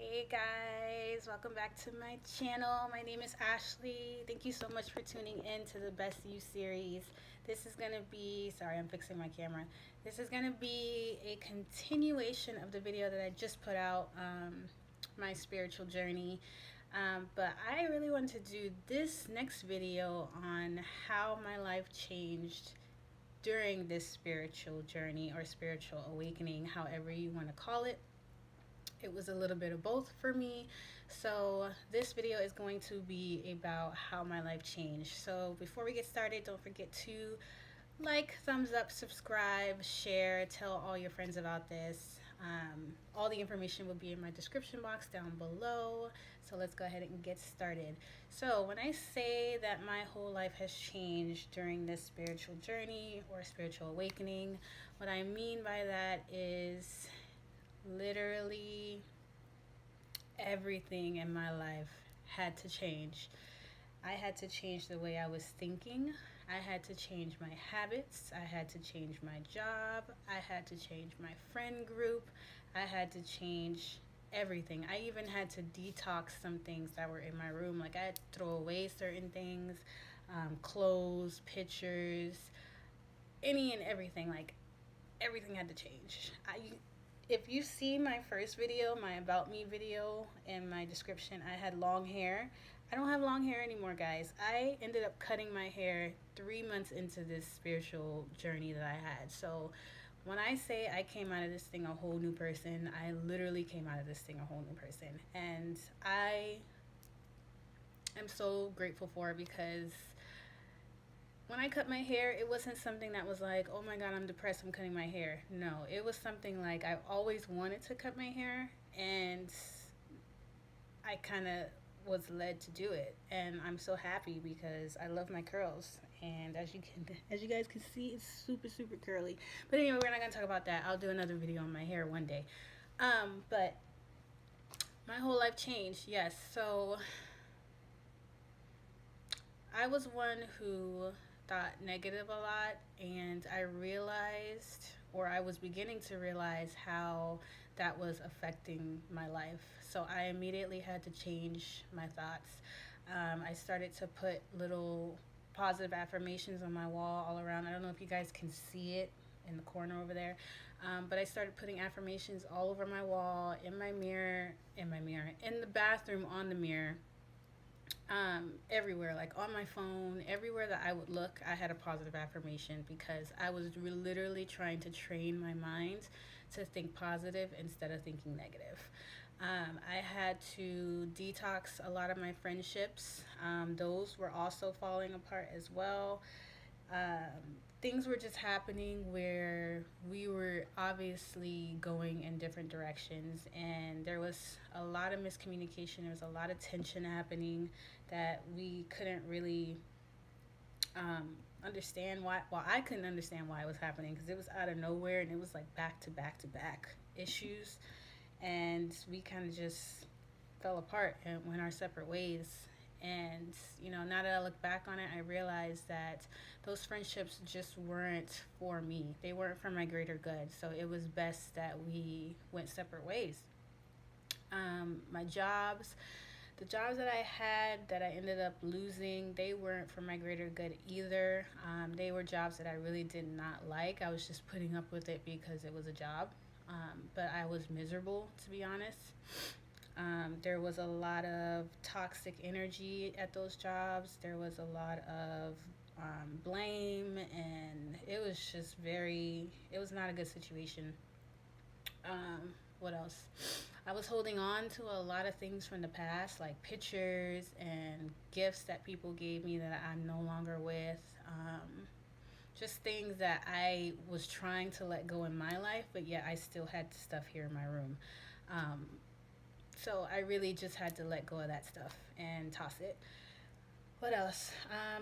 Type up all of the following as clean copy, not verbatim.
Hey guys, welcome back to my channel. My name is Ashley. Thank you so much for tuning in to the Best You series. This is going to be, sorry, I'm fixing my camera. This is going to be a continuation of the video that I just put out, my spiritual journey. But I really want to do this next video on how my life changed during this spiritual journey or spiritual awakening, however you want to call it. It was a little bit of both for me. So this video is going to be about how my life changed. So before we get started, don't forget to like, thumbs up, subscribe, share, tell all your friends about this. All the information will be in my description box down below. So let's go ahead and get started. So when I say that my whole life has changed during this spiritual journey or spiritual awakening, what I mean by that is literally everything in my life had to change. I had to change the way I was thinking. I had to change my habits. I had to change my job. I had to change my friend group. I had to change everything. I even had to detox some things that were in my room. Like I had to throw away certain things, clothes, pictures, any and everything. Like everything had to change. If you see my first video, my about me video, in my description, I had long hair. I don't have long hair anymore, guys. I ended up cutting my hair 3 months into this spiritual journey that I had. So when I say I came out of this thing a whole new person, I literally came out of this thing a whole new person. And I am so grateful for it because when I cut my hair, it wasn't something that was like, oh my God, I'm depressed, I'm cutting my hair. No, it was something like I always wanted to cut my hair and I kind of was led to do it. And I'm so happy because I love my curls. And as you guys can see, it's super, super curly. But anyway, we're not going to talk about that. I'll do another video on my hair one day. But my whole life changed, yes. So I was one who thought negative a lot, and I realized, or I was beginning to realize, how that was affecting my life. So I immediately had to change my thoughts. I started to put little positive affirmations on my wall all around. I don't know if you guys can see it in the corner over there, but I started putting affirmations all over my wall, in my mirror, in the bathroom, on the mirror, everywhere, like on my phone, everywhere that I would look, I had a positive affirmation because I was literally trying to train my mind to think positive instead of thinking negative. I had to detox a lot of my friendships. Those were also falling apart as well. Things were just happening where we were obviously going in different directions, and there was a lot of miscommunication. There was a lot of tension happening that we couldn't really understand why. Well, I couldn't understand why it was happening because it was out of nowhere, and it was like back to back to back issues, and we kind of just fell apart and went our separate ways. And now that I look back on it, I realized that those friendships just weren't for me. They weren't for my greater good. So it was best that we went separate ways. My jobs, the jobs that I had that I ended up losing, they weren't for my greater good either. They were jobs that I really did not like. I was just putting up with it because it was a job. But I was miserable, to be honest. There was a lot of toxic energy at those jobs. There was a lot of blame, and it was just it was not a good situation. What else? I was holding on to a lot of things from the past, like pictures and gifts that people gave me that I'm no longer with. Just things that I was trying to let go in my life, but yet I still had stuff here in my room. So I really just had to let go of that stuff and toss it. What else?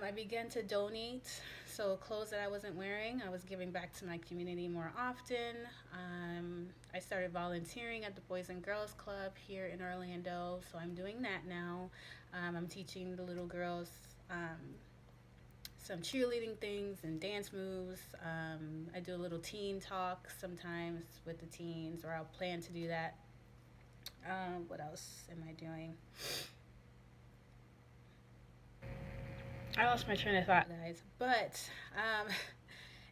I began to donate. So clothes that I wasn't wearing, I was giving back to my community more often. I started volunteering at the Boys and Girls Club here in Orlando. So I'm doing that now. I'm teaching the little girls some cheerleading things and dance moves. I do a little teen talk sometimes with the teens, or I'll plan to do that. What else am I doing? I lost my train of thought, guys. But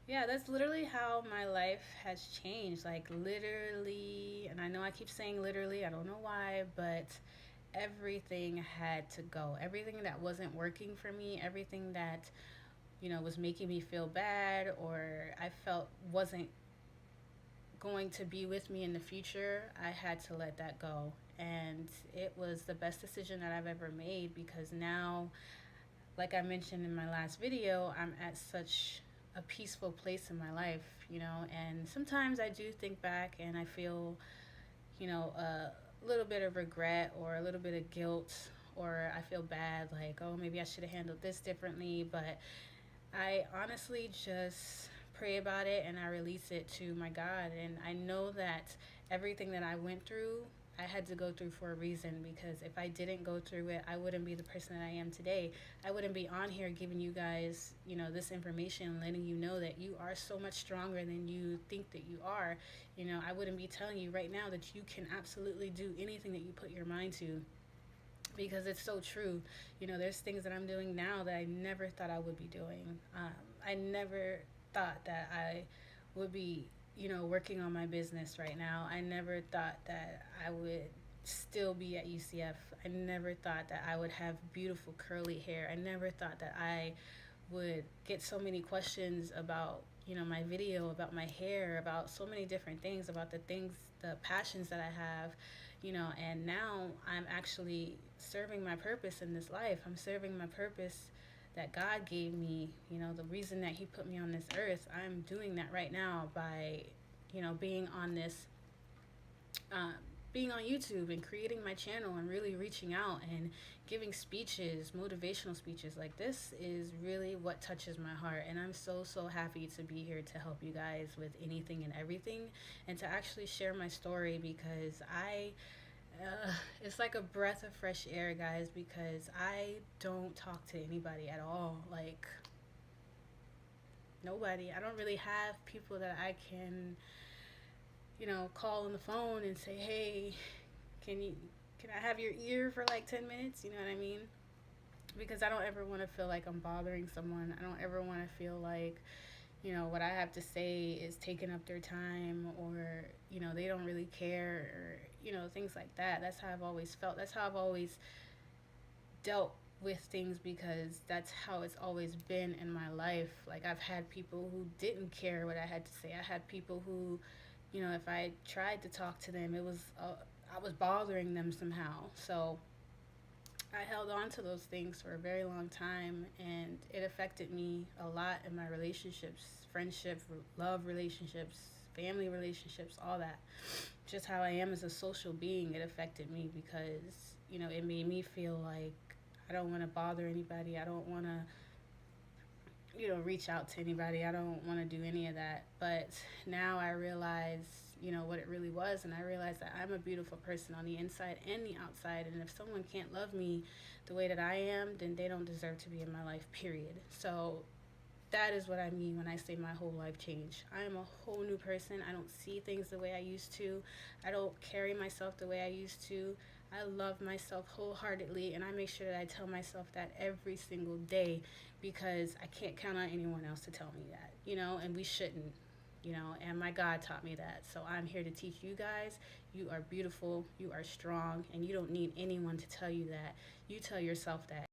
yeah, that's literally how my life has changed. Like literally, and I know I keep saying literally. I don't know why, but everything had to go. Everything that wasn't working for me, everything that was making me feel bad or I felt wasn't going to be with me in the future, I had to let that go. And it was the best decision that I've ever made because now, like I mentioned in my last video, I'm at such a peaceful place in my life. And sometimes I do think back and I feel, a little bit of regret or a little bit of guilt, or I feel bad, like, oh, maybe I should have handled this differently. But I honestly just pray about it and I release it to my God. And I know that everything that I went through, I had to go through for a reason, because if I didn't go through it, I wouldn't be the person that I am today. I wouldn't be on here giving you guys, this information, letting you know that you are so much stronger than you think that you are. I wouldn't be telling you right now that you can absolutely do anything that you put your mind to, because it's so true. There's things that I'm doing now that I never thought I would be doing. I never thought that I would be, working on my business right now. I never thought that I would still be at UCF. I never thought that I would have beautiful curly hair. I never thought that I would get so many questions about, my video, about my hair, about so many different things, about the passions that I have, and now I'm actually serving my purpose in this life. I'm serving my purpose that God gave me, the reason that He put me on this earth. I'm doing that right now by, being on this, um, being on YouTube and creating my channel and really reaching out and giving speeches, motivational speeches. Like, this is really what touches my heart. And I'm so, so happy to be here to help you guys with anything and everything and to actually share my story, because it's like a breath of fresh air, guys, because I don't talk to anybody at all. Like, nobody. I don't really have people that I can, call on the phone and say, hey, can you, can I have your ear for like 10 minutes? You know what I mean? Because I don't ever want to feel like I'm bothering someone. I don't ever want to feel like, what I have to say is taking up their time, or, they don't really care, or, things like that. That's how I've always felt. That's how I've always dealt with things, because that's how it's always been in my life. Like, I've had people who didn't care what I had to say. I had people who, if I tried to talk to them, I was bothering them somehow. So I held on to those things for a very long time, and it affected me a lot in my relationships, friendship, love relationships, family relationships, all that. Just how I am as a social being, it affected me because, it made me feel like I don't want to bother anybody. I don't want to, reach out to anybody. I don't want to do any of that. But now I realize, what it really was. And I realize that I'm a beautiful person on the inside and the outside. And if someone can't love me the way that I am, then they don't deserve to be in my life, period. So that is what I mean when I say my whole life changed. I am a whole new person. I don't see things the way I used to. I don't carry myself the way I used to. I love myself wholeheartedly, and I make sure that I tell myself that every single day, because I can't count on anyone else to tell me that, and we shouldn't, and my God taught me that. So I'm here to teach you guys. You are beautiful, you are strong, and you don't need anyone to tell you that. You tell yourself that.